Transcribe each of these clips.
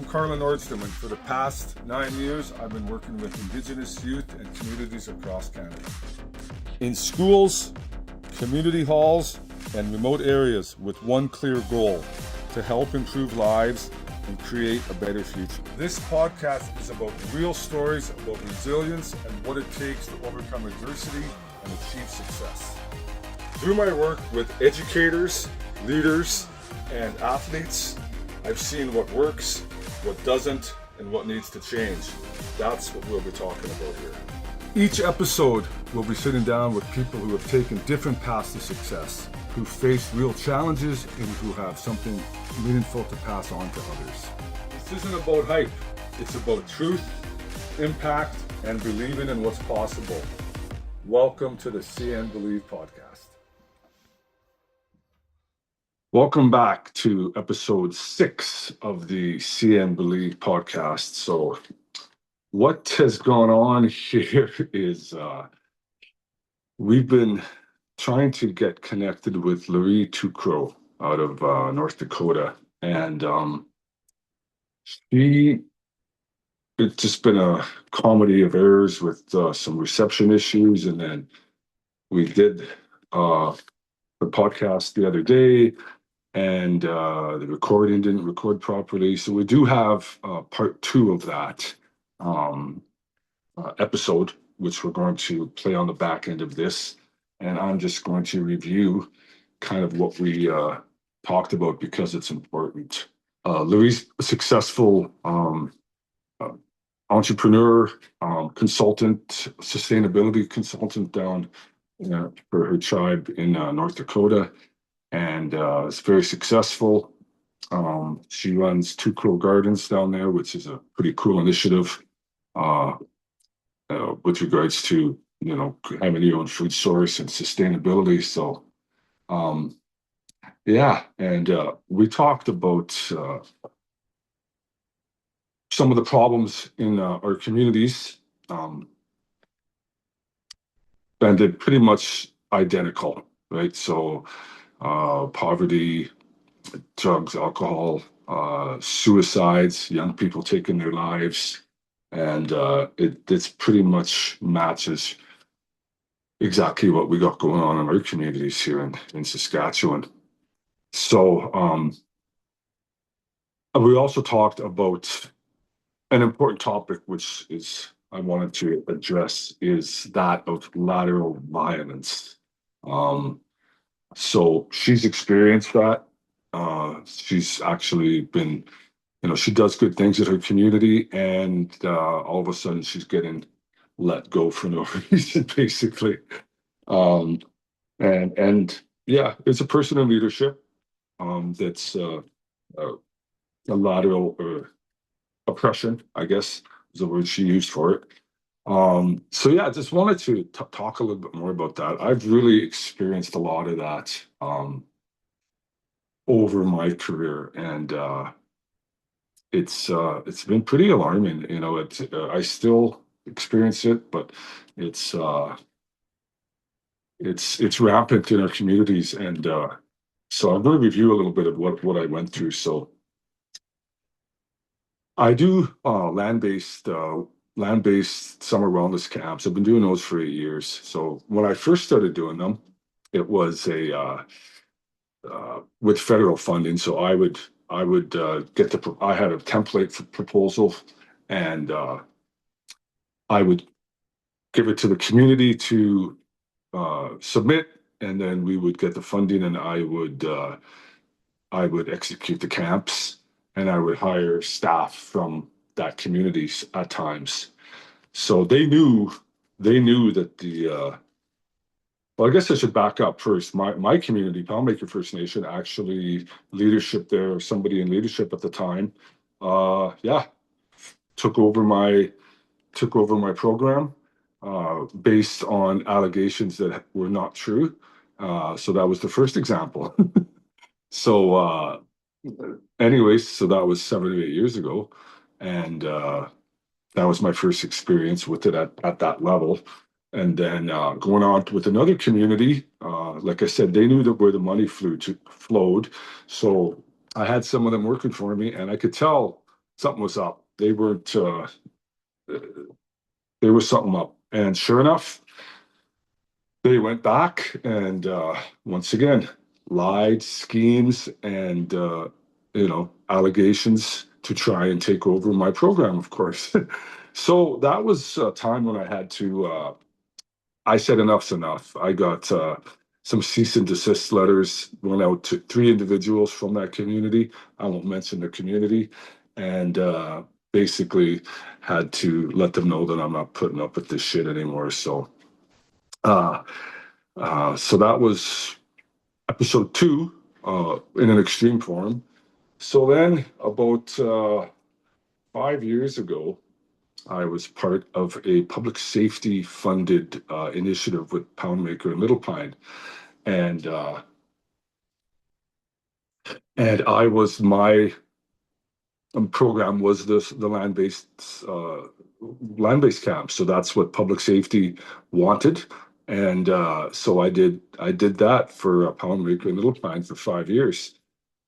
Carlin and Lloree, and for the past 9 years, I've been working with Indigenous youth and communities across Canada. In schools, community halls, and remote areas with one clear goal: to help improve lives and create a better future. This podcast is about real stories about resilience and what it takes to overcome adversity and achieve success. Through my work with educators, leaders, and athletes, I've seen what works, what doesn't, and what needs to change. That's what we'll be talking about here. Each episode, we'll be sitting down with people who have taken different paths to success, who face real challenges, and who have something meaningful to pass on to others. This isn't about hype. It's about truth, impact, and believing in what's possible. Welcome to the See and Believe podcast. Welcome back to episode 6 of the See and Believe podcast. So what has gone on here is we've been trying to get connected with Lloree Two Crow out of North Dakota. And it's just been a comedy of errors with some reception issues. And then we did the podcast the other day, and the recording didn't record properly. So we do have part 2 of that episode, which we're going to play on the back end of this. And I'm just going to review kind of what we talked about because it's important. Lloree's a successful entrepreneur, consultant, sustainability consultant down for her tribe in North Dakota. And it's very successful. She runs Two Crow Gardens down there, which is a pretty cool initiative with regards to, having your own food source and sustainability. So, and we talked about some of the problems in our communities, and they're pretty much identical, right? So, poverty, drugs, alcohol, suicides, young people taking their lives, and it's pretty much matches exactly what we got going on in our communities here in Saskatchewan. So we also talked about an important topic, which is I wanted to address, is that of lateral violence. So she's experienced that. She's actually been, she does good things in her community, and all of a sudden she's getting let go for no reason, basically. And yeah, it's a person in leadership that's a lateral oppression, I guess is the word she used for it. So yeah, I just wanted to talk a little bit more about that. I've really experienced a lot of that over my career, and it's been pretty alarming. I still experience it, but it's rampant in our communities, and so I'm going to review a little bit of what I went through. So I do land-based summer wellness camps. I've been doing those for 8 years. So when I first started doing them, it was with federal funding. So I would get I had a template for proposal, and I would give it to the community to submit, and then we would get the funding, and I would execute the camps, and I would hire staff from that community at times. So they knew that well, I guess I should back up first. My community, Palmaker First Nation, actually leadership there, somebody in leadership at the time, took over my program based on allegations that were not true. So that was the first example. So anyways, so that was 7 or 8 years ago, and that was my first experience with it at that level. And then going on with another community, like I said, they knew that where the money flowed. So I had some of them working for me, and I could tell something was up. They weren't. There was something up, and sure enough, they went back and once again lied, schemes, and allegations to try and take over my program, of course. So that was a time when I had to. I said enough's enough. I got some cease and desist letters went out to 3 individuals from that community. I won't mention the community, and basically had to let them know that I'm not putting up with this shit anymore. Uh, so that was episode 2 in an extreme form. So then, about 5 years ago, I was part of a public safety funded initiative with Poundmaker and Little Pine, and I was my program was the land based camp. So that's what public safety wanted, and so I did that for Poundmaker and Little Pine for 5 years.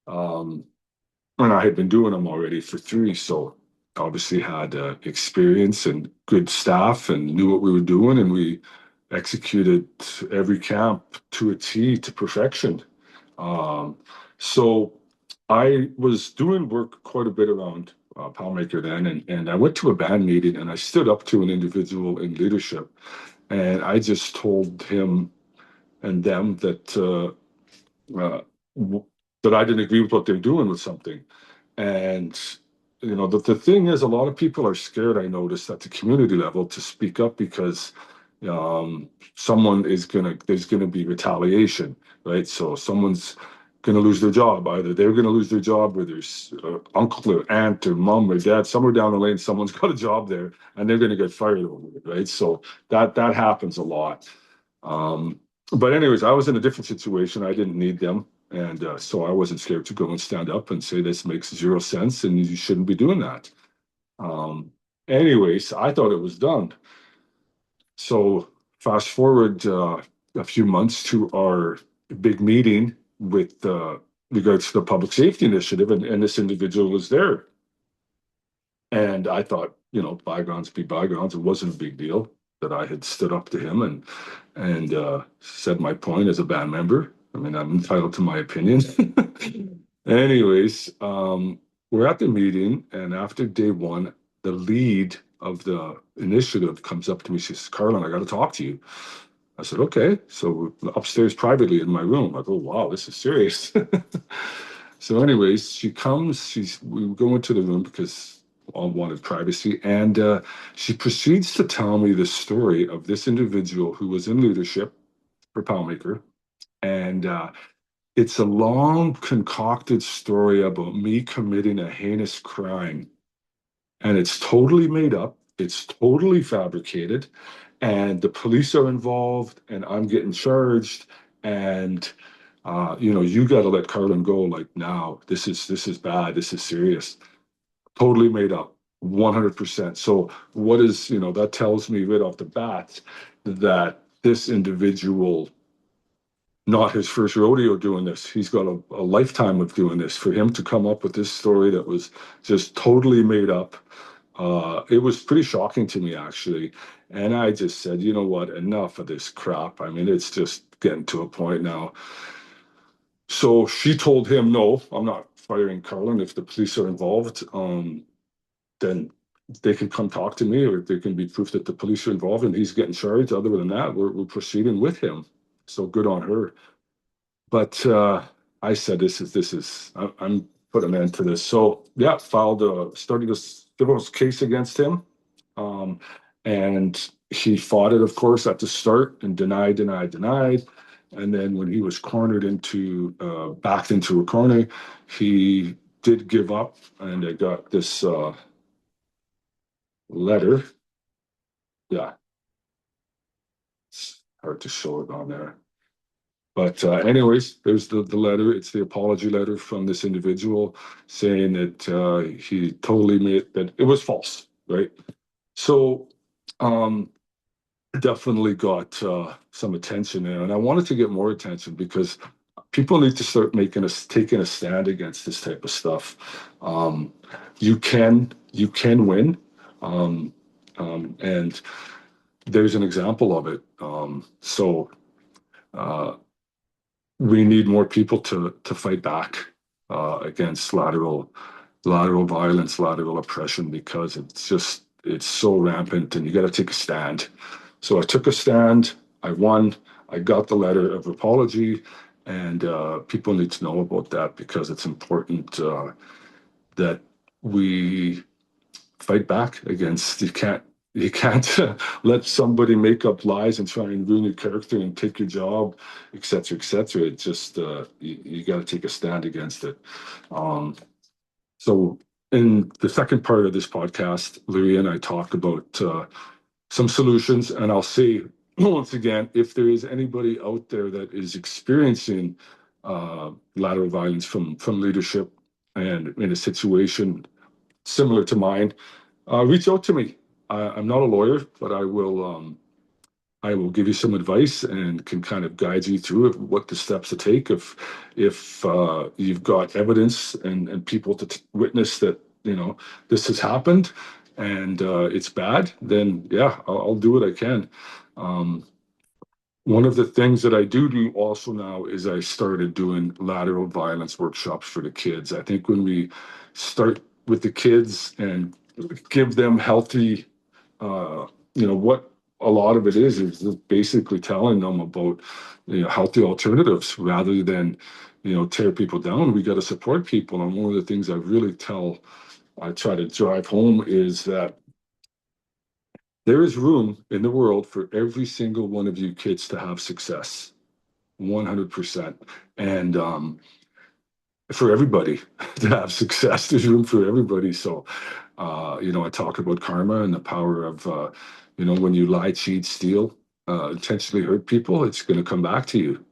Um, and I had been doing them already for 3, so obviously had experience and good staff and knew what we were doing, and we executed every camp to a T to perfection. Um, so I was doing work quite a bit around Palmaker then, and I went to a band meeting and I stood up to an individual in leadership, and I just told him and them uh, that I didn't agree with what they're doing with something. And the thing is, a lot of people are scared, I noticed, at the community level to speak up because there's gonna be retaliation, right? So someone's gonna lose their job. Either they're gonna lose their job, or there's uncle or aunt or mom or dad somewhere down the lane, someone's got a job there, and they're gonna get fired over it, right? So that happens a lot. But anyways, I was in a different situation. I didn't need them. And so I wasn't scared to go and stand up and say this makes 0 sense and you shouldn't be doing that. Um, anyways, I thought it was done. So fast forward a few months to our big meeting with regards to the public safety initiative, and this individual was there. And I thought, bygones be bygones. It wasn't a big deal that I had stood up to him and said my point as a band member. I mean, I'm entitled to my opinion. Anyways, we're at the meeting, and after day 1, the lead of the initiative comes up to me. She says, "Carlin, I got to talk to you." I said, "Okay." So we're upstairs privately in my room. I go, "Wow, this is serious." So, anyways, she comes. We go into the room because all wanted privacy, and she proceeds to tell me the story of this individual who was in leadership for Palmaker, and it's a long concocted story about me committing a heinous crime, and it's totally made up. It's totally fabricated, and the police are involved, and I'm getting charged, and you got to let Carlin go. Like now, this is bad. This is serious. Totally made up, 100%. So what is that tells me right off the bat that this individual, not his first rodeo doing this. He's got a lifetime of doing this. For him to come up with this story that was just totally made up, it was pretty shocking to me, actually. And I just said, you know what, enough of this crap. I mean, it's just getting to a point now. So she told him, no, I'm not firing Carlin. If the police are involved, then they can come talk to me, or there can be proof that the police are involved and he's getting charged. Other than that, we're proceeding with him. So good on her. But I said, I'm putting an end to this. So yeah, started a civil case against him. Um, and he fought it, of course, at the start and denied, denied, denied. And then when he was backed into a corner, he did give up, and I got this letter. Yeah, it's hard to show it on there. But anyways, there's the letter. It's the apology letter from this individual saying that he totally made that it was false, right? So um, definitely got some attention there, and I wanted to get more attention because people need to start taking a stand against this type of stuff. Um, you can win, um, and there's an example of it. So uh, we need more people to fight back against lateral violence, lateral oppression, because it's so rampant, and you got to take a stand. So I took a stand. I won. I got the letter of apology, and people need to know about that because it's important that we fight back against. You can't let somebody make up lies and try and ruin your character and take your job, etc., etc. It just you got to take a stand against it. Um, so in the second part of this podcast, Lloree and I talk about some solutions, and I'll say once again, if there is anybody out there that is experiencing lateral violence from leadership and in a situation similar to mine, reach out to me. I'm not a lawyer, but I will give you some advice and can kind of guide you through what the steps to take if you've got evidence and people to witness that this has happened and it's bad. Then yeah, I'll do what I can. Um, One of the things that I do also now is I started doing lateral violence workshops for the kids. I think when we start with the kids and give them healthy, uh, what a lot of it is just basically telling them about healthy alternatives rather than tear people down. We got to support people, and one of the things I try to drive home is that there is room in the world for every single one of you kids to have success, 100%. And for everybody to have success, there's room for everybody. So, I talk about karma and the power of, when you lie, cheat, steal, intentionally hurt people, it's going to come back to you.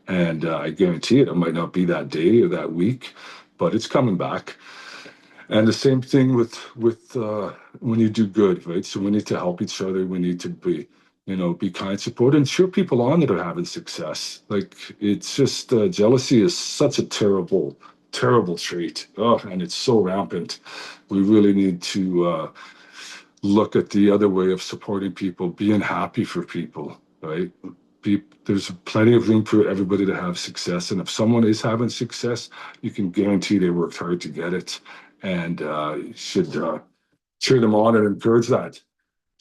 And I guarantee it might not be that day or that week, but it's coming back. And the same thing with when you do good, right? So we need to help each other. We need to be kind, support, and cheer people on that are having success. Like it's just jealousy is such a terrible, terrible trait. Oh, and it's so rampant. We really need to look at the other way of supporting people, being happy for people, right? There's plenty of room for everybody to have success. And if someone is having success, you can guarantee they worked hard to get it. And you should cheer them on and encourage that.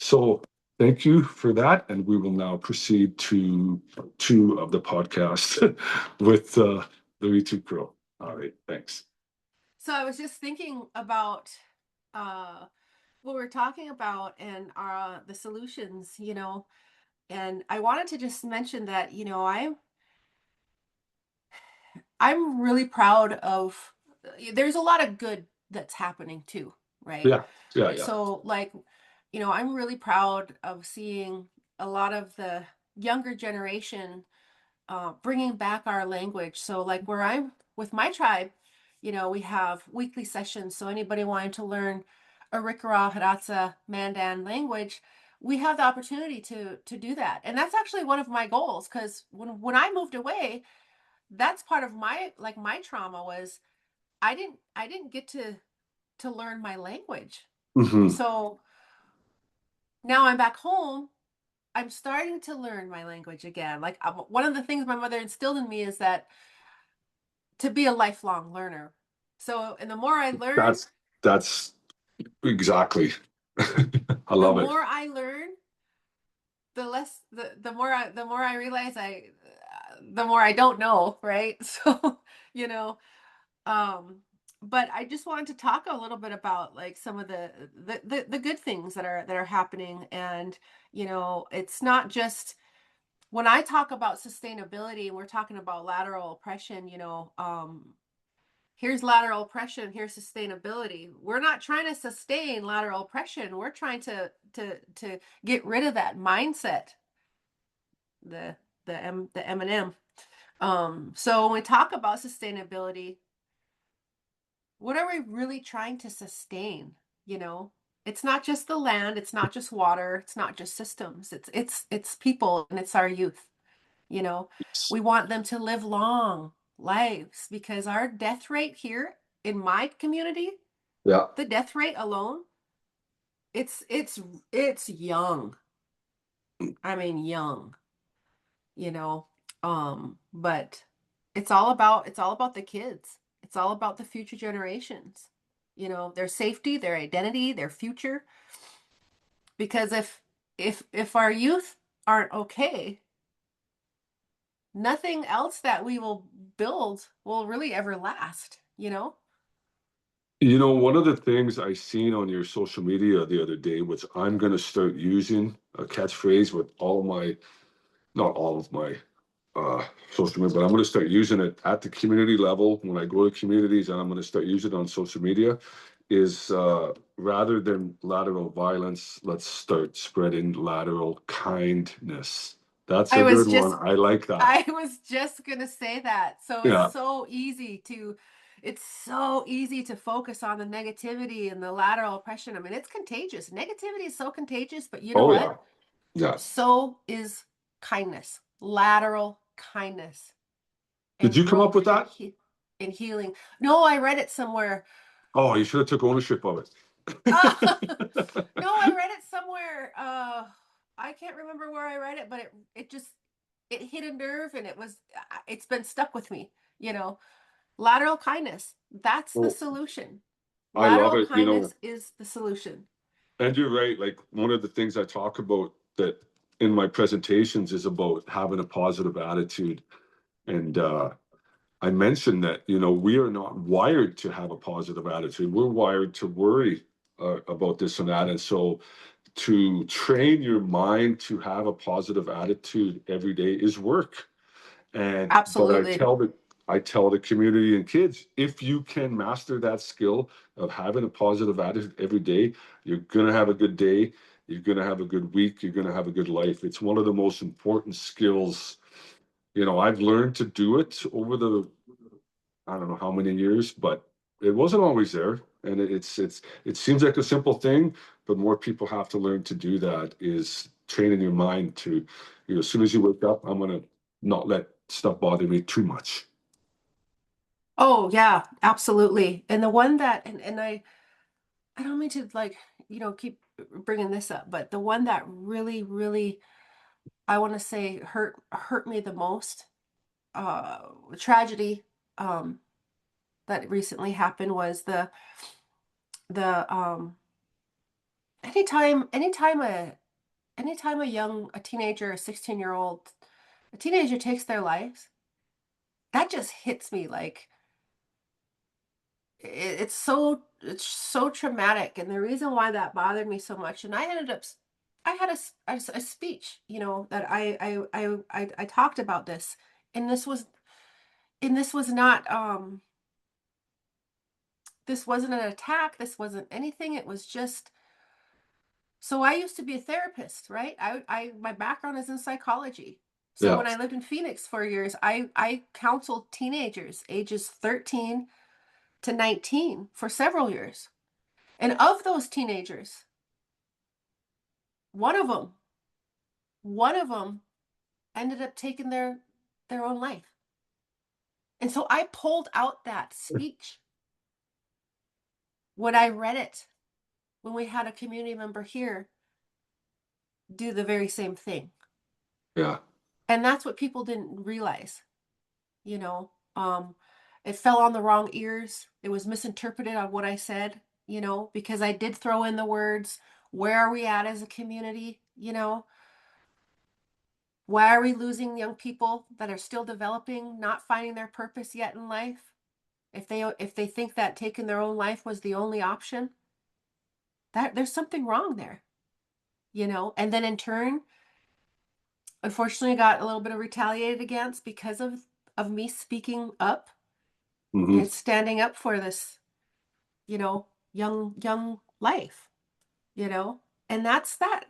So thank you for that. And we will now proceed to part two of the podcast with Lloree Two Crow. All right, thanks. So I was just thinking about uh, what we're talking about and the solutions, and I wanted to just mention that, I'm really proud of. There's a lot of good that's happening too, right? Yeah, yeah, yeah. So like, I'm really proud of seeing a lot of the younger generation bringing back our language. So like where I'm with my tribe, we have weekly sessions. So anybody wanting to learn Arikara, Hidatsa, Mandan language, we have the opportunity to do that. And that's actually one of my goals because when I moved away, that's part of my trauma was I didn't get to learn my language. Hmm. So now I'm back home. I'm starting to learn my language again. Like one of the things my mother instilled in me is that to be a lifelong learner. So, and the more I learn, That's exactly. I the love it. more I learn, the less the more I realize the more I don't know, right? So, you know, um but I just wanted to talk a little bit about like some of the good things that are happening. And it's not just when I talk about sustainability and we're talking about lateral oppression, here's lateral oppression, here's sustainability. We're not trying to sustain lateral oppression. We're trying to get rid of that mindset, the the M&M. So when we talk about sustainability, what are we really trying to sustain? You know, it's not just the land, it's not just water, it's not just systems. It's people and it's our youth. You know, we want them to live long. lives, because our death rate here in my community, Yeah. the death rate alone, it's young. I mean, young, you know. But it's all about the kids. It's all about the future generations. You know, their safety, their identity, their future. Because if our youth aren't okay, nothing else that we will build will really ever last, you know? You know, one of the things I seen on your social media the other day, which I'm going to start using a catchphrase with all of my, not all of my social media, but I'm going to start using it at the community level when I go to communities, and I'm going to start using it on social media, is rather than lateral violence, let's start spreading lateral kindness. That's I a was good one. just I like that. I was just gonna say that. So Yeah. it's so easy to focus on the negativity and the lateral oppression. I mean, it's contagious. Negativity is so contagious, but you know Oh, what? yeah. Yeah. So is kindness, lateral kindness, Did and you come up growth with that? and healing. No, I read it somewhere. Oh, you should have took ownership of it. No, I read it somewhere. I can't remember where I read it, but it hit a nerve, and it's been stuck with me, you know. Lateral kindness, that's the Well, solution. I love Lateral it. You know, kindness is the solution. and you're right. Like, one of the things I talk about that in my presentations is about having a positive attitude. And I mentioned that, you know, we are not wired to have a positive attitude. We're wired to worry about this and that. And so to train your mind to have a positive attitude every day is work. And but Absolutely. I tell the community and kids, if you can master that skill of having a positive attitude every day, you're gonna have a good day, you're gonna have a good week, you're gonna have a good life. It's one of the most important skills. You know, I've learned to do it over the, I don't know how many years, but it wasn't always there. And it seems like a simple thing, but more people have to learn to do that, is training your mind to, you know, as soon as you wake up, I'm gonna not let stuff bother me too much. Oh yeah, absolutely. And the one that and I don't mean to, like, keep bringing this up, but the one that really, really, I want to say, hurt me the most, tragedy, um, that recently happened, was the anytime a teenager, a 16-year-old, a teenager takes their lives, that just hits me like it's so traumatic. And the reason why that bothered me so much, and I had a speech, that I talked about this, and this was not, this wasn't an attack, this wasn't anything, it was just, so I used to be a therapist, right? My background is in psychology. So Yeah. when I lived in Phoenix for years, I counseled teenagers ages 13 to 19 for several years. And of those teenagers, one of them, one of them ended up taking their own life. And so I pulled out that speech when I read it, when we had a community member here do the very same thing. Yeah. And that's what people didn't realize, you know. It fell on the wrong ears. It was misinterpreted on what I said, because I did throw in the words, where are we at as a community, Why are we losing young people that are still developing, not finding their purpose yet in life? If they think that taking their own life was the only option, that there's something wrong there, And then in turn, unfortunately, I got a little bit of retaliated against because of me speaking up Hmm. and standing up for this, young life, And that's not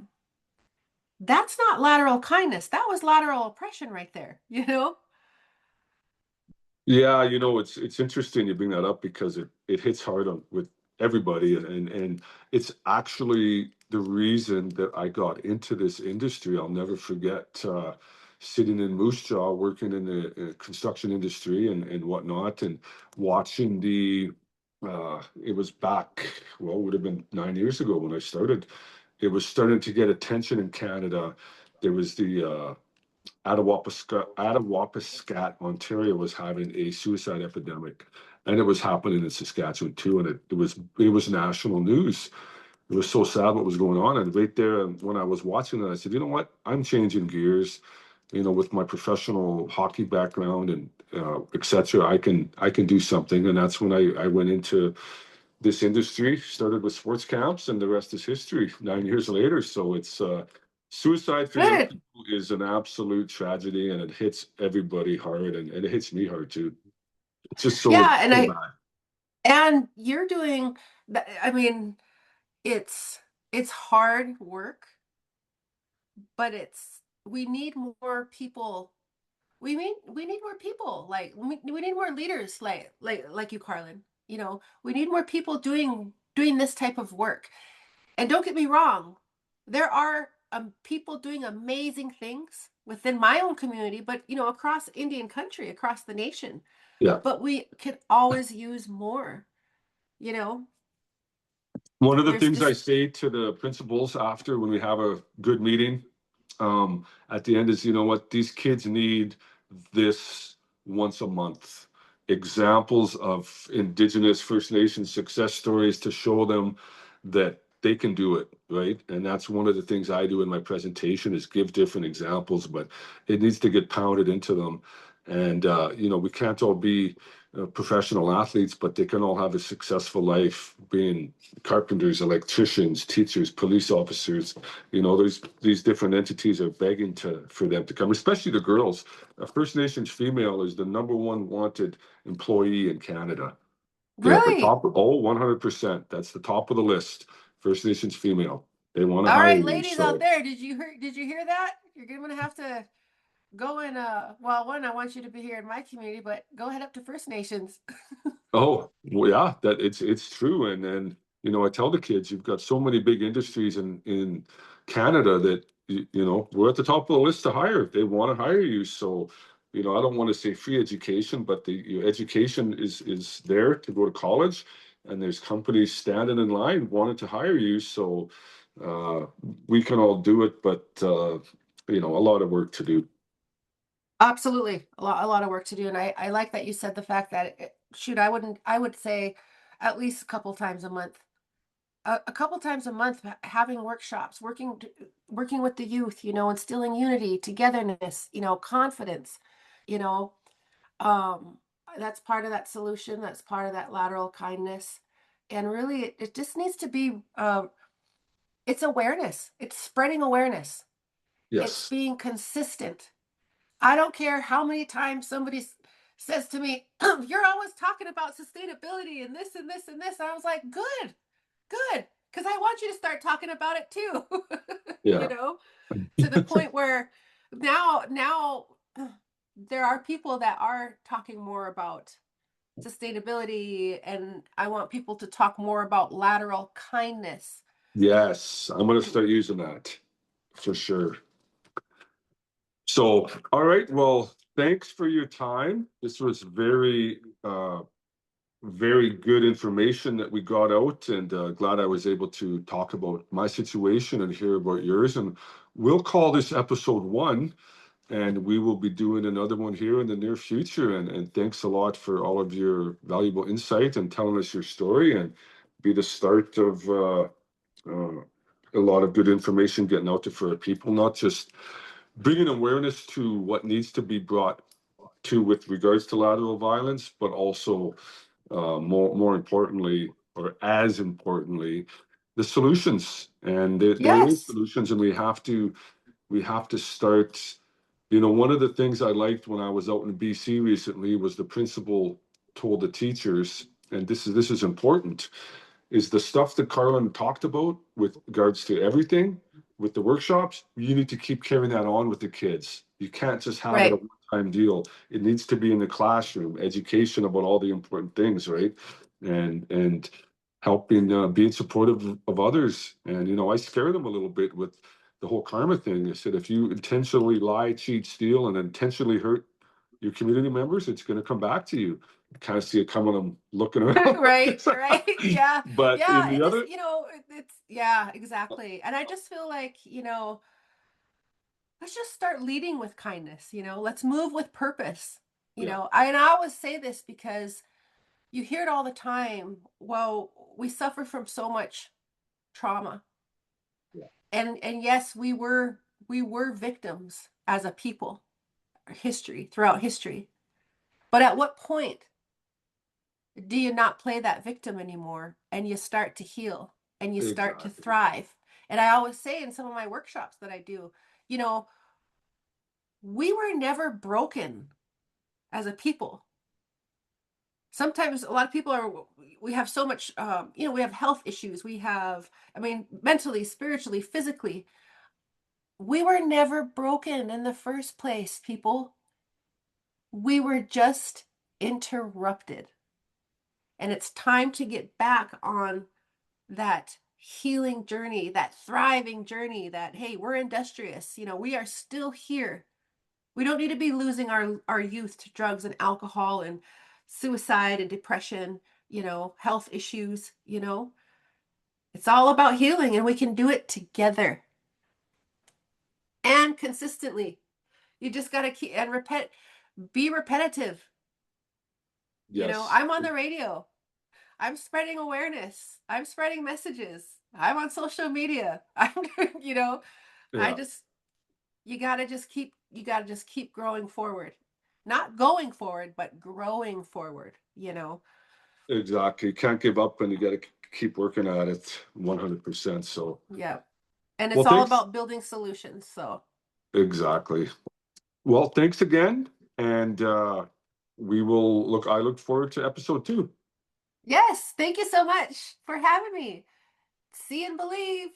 lateral kindness. That was lateral oppression right there. Yeah, you know, it's interesting you bring that up because it hits hard on with everybody, and it's actually the reason that I got into this industry. I'll never forget sitting in Moose Jaw, working in the construction industry and whatnot, and watching it was back, well, it would have been 9 years ago when I started. It was starting to get attention in Canada. There was the Attawapiskat, Ontario was having a suicide epidemic, and it was happening in Saskatchewan too. And it was national news. It was so sad what was going on. And right there, when I was watching it, I said, you know what? I'm changing gears. With my professional hockey background and etc., I can do something. And that's when I went into this industry, started with sports camps, and the rest is history 9 years later. So it's suicide for young Good. people is an absolute tragedy, and it hits everybody hard, and it hits me hard too. It's just Yeah, so bad. and you're doing that. I mean, it's hard work, but we need more people. We need more people, like we need more leaders like you, Carlin. We need more people doing this type of work. And don't get me wrong, there are people doing amazing things within my own community, but across Indian country, across the nation. Yeah. But we could always use more. You know, One of the there's things I just say to the principals after when we have a good meeting at the end is, you know what, these kids need this once a month. Examples of Indigenous First Nations success stories to show them that they can do it, right? And that's one of the things I do in my presentation is give different examples, but it needs to get pounded into them. And, we can't all be professional athletes, but they can all have a successful life being carpenters, electricians, teachers, police officers. There's these different entities are begging for them to come, especially the girls. A First Nations female is the number one wanted employee in Canada. They're at the really. top. Oh, 100%. That's the top of the list. First Nations female. They want to All hire right, you. ladies out So, there, did you hear that? You're gonna have to go and well, one, I want you to be here in my community, but go head up to First Nations. oh, well, yeah, that it's true. And I tell the kids, you've got so many big industries in Canada that we're at the top of the list to hire. They want to hire you. So, I don't want to say free education, but the education is there to go to college, and there's companies standing in line wanting to hire you. So, uh, we can all do it, but a lot of work to do. Absolutely. A lot of work to do. And I like that you said the fact that shoot, I would say at least a couple times a month. A couple times a month having workshops, working with the youth, instilling unity, togetherness, confidence, you know. Um, that's part of that solution, that's part of that lateral kindness. And really it just needs to be it's awareness. It's spreading awareness. It's Yes. being consistent. I don't care how many times somebody says to me, "You're always talking about sustainability and this and this and this." And I was like, "Good, good, because I want you to start talking about it too." you Yeah. know, to the point where now there are people that are talking more about sustainability, and I want people to talk more about lateral kindness. Yes. I'm going to start using that for sure. So, all right. Well, thanks for your time. This was very good information that we got out, and glad I was able to talk about my situation and hear about yours. And we'll call this episode 1, and we will be doing another one here in the near future. And thanks a lot for all of your valuable insight and telling us your story, and be the start of a lot of good information getting out there for people, not just bringing awareness to what needs to be brought to with regards to lateral violence, but also more importantly, or as importantly, the solutions. And there is Yes. solutions, and we have to start. One of the things I liked when I was out in BC recently was the principal told the teachers, and this is important, is the stuff that Carlin talked about with regards to everything with the workshops. You need to keep carrying that on with the kids. You can't just have it a Right. one-time deal. It needs to be in the classroom, education about all the important things, right? And helping being supportive of others. And I scare them a little bit with the whole karma thing. I said, if you intentionally lie, cheat, steal, and intentionally hurt your community members, it's going to come back to you. I kind of see it coming. I'm looking around. Right, right. Yeah. But Yeah. in the It just, other, it's, yeah, exactly. And I just feel like, let's just start leading with kindness, let's move with purpose. Yeah. And I always say this because you hear it all the time. Well, we suffer from so much trauma. Yeah. And yes, we were victims as a people, throughout history. But at what point do you not play that victim anymore and you start to heal and you start to Exactly. thrive? And I always say in some of my workshops that I do, you know, we were never broken as a people. Sometimes a lot of people we have so much, we have health issues. We have, mentally, spiritually, physically. We were never broken in the first place, people. We were just interrupted. And it's time to get back on that healing journey, that thriving journey, that, hey, we're industrious. We are still here. We don't need to be losing our youth to drugs and alcohol and suicide and depression, health issues. It's all about healing, and we can do it together and consistently. You just got to keep and be repetitive. Yes. I'm on the radio. I'm spreading awareness. I'm spreading messages. I'm on social media. I Yeah. just you gotta just keep growing forward. Not going forward, but growing forward. Exactly. Can't give up, and you got to keep working at it 100%. So, Yeah. And well, it's all thanks. about building solutions. So Exactly. Well, thanks again. And I look forward to episode 2. yes, thank you so much for having me. See and believe.